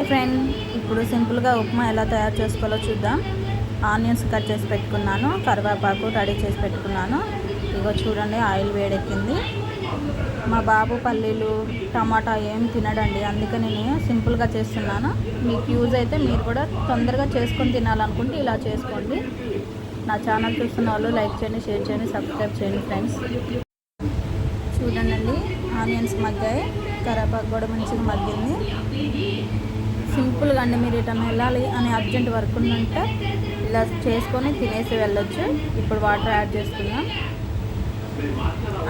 Friend, ఇప్పుడు సింపుల్గా ఉప్మా ఎలా తయారు చేసుకోవాలో చూద్దాం. ఆనియన్స్ కట్ చేసి పెట్టుకున్నాను, కరివేపాకు రెడీ చేసి పెట్టుకున్నాను. ఇగో చూడండి, ఆయిల్ వేడెక్కింది. మా బాబు పల్లీలు టమాటా ఏం తినడండి, అందుకని నేను సింపుల్గా చేస్తున్నాను. మీకు యూజ్ అయితే మీరు కూడా తొందరగా చేసుకొని తినాలనుకుంటే ఇలా చేసుకోండి. నా ఛానల్ చూస్తున్న వాళ్ళు లైక్ చేయండి, షేర్ చేయండి, సబ్స్క్రైబ్ చేయండి ఫ్రెండ్స్. చూడండి, ఆనియన్స్ మగ్గాయి, కరివేపాకు కూడా మంచిగా మగ్గింది. సింపుల్గా అండి, మీరు ఇటన్నా వెళ్ళాలి అని అర్జెంట్ వర్క్ ఉందంటే ఇలా చేసుకొని తినేసి వెళ్ళొచ్చు. ఇప్పుడు వాటర్ యాడ్ చేసుకుందాం.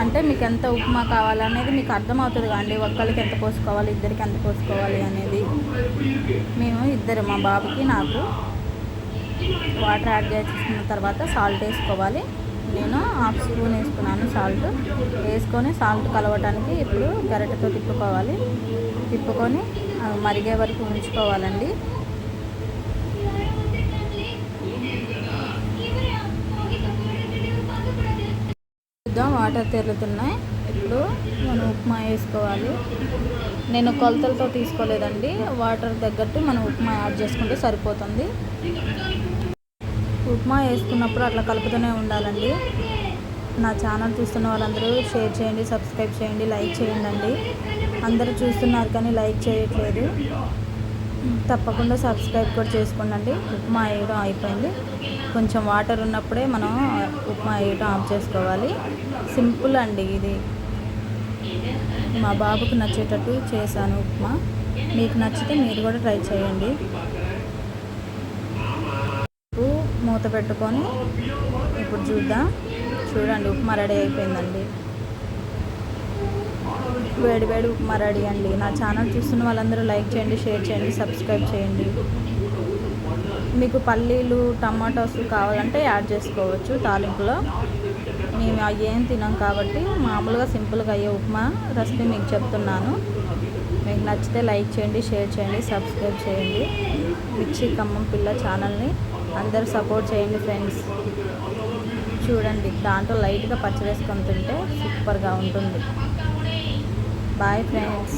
అంటే మీకు ఎంత ఉప్మా కావాలనేది మీకు అర్థమవుతుంది కాండి, ఒక్కరికి ఎంత పోసుకోవాలి, ఇద్దరికి ఎంత పోసుకోవాలి అనేది. మేము ఇద్దరు, మా బాబుకి నాకు. వాటర్ యాడ్ చేసుకున్న తర్వాత సాల్ట్ వేసుకోవాలి. నేను హాఫ్ స్పూన్ వేసుకున్నాను సాల్ట్. వేసుకొని సాల్ట్ కలవటానికి ఇప్పుడు గరిటెతో తిప్పుకొని మరిగే వరకు ఉంచుకోవాలండి. వాటర్ తెరులుతున్నాయి. ఇప్పుడు మనం ఉప్మా వేసుకోవాలి. నేను కొలతలతో తీసుకోలేదండి, వాటర్ తగ్గట్టు మనం ఉప్మా యాడ్ చేసుకుంటే సరిపోతుంది. ఉప్మా వేసుకున్నప్పుడు అట్లా కలుపుతూనే ఉండాలండి. నా ఛానల్ చూస్తున్న వాళ్ళందరూ షేర్ చేయండి, సబ్స్క్రైబ్ చేయండి, లైక్ చేయండి. అందరూ చూస్తున్నారు కానీ లైక్ చేయట్లేదు. తప్పకుండా సబ్స్క్రైబ్ కూడా చేసుకోండి. ఉప్మా వేయడం అయిపోయింది. కొంచెం వాటర్ ఉన్నప్పుడే మనం ఉప్మా వేయడం ఆఫ్ చేసుకోవాలి. సింపుల్ అండి ఇది. మా బాబుకు నచ్చేటట్టు చేశాను ఉప్మా. మీకు నచ్చితే మీరు కూడా ట్రై చేయండి. మూత పెట్టుకొని ఇప్పుడు చూద్దాం. చూడండి, ఉప్మా రెడీ అయిపోయిందండి. వేడి ఉప్మా రెడీ అండి. నా ఛానల్ చూస్తున్న వాళ్ళందరూ లైక్ చేయండి, షేర్ చేయండి, సబ్స్క్రైబ్ చేయండి. మీకు పల్లీలు టమాటోస్ కావాలంటే యాడ్ చేసుకోవచ్చు తాలింపులో. మేము అవి ఏం తినాం కాబట్టి మామూలుగా సింపుల్గా అయ్యే ఉప్మా రెసిపీ మీకు చెప్తున్నాను. మీకు నచ్చితే లైక్ చేయండి, షేర్ చేయండి, సబ్స్క్రైబ్ చేయండి. మిర్చి ఖమ్మం పిల్ల ఛానల్ని అందరూ సపోర్ట్ చేయండి ఫ్రెండ్స్. చూడండి, దాంట్లో లైట్గా పచ్చడి వేసుకొని తింటే సూపర్గా ఉంటుంది. Boy friends.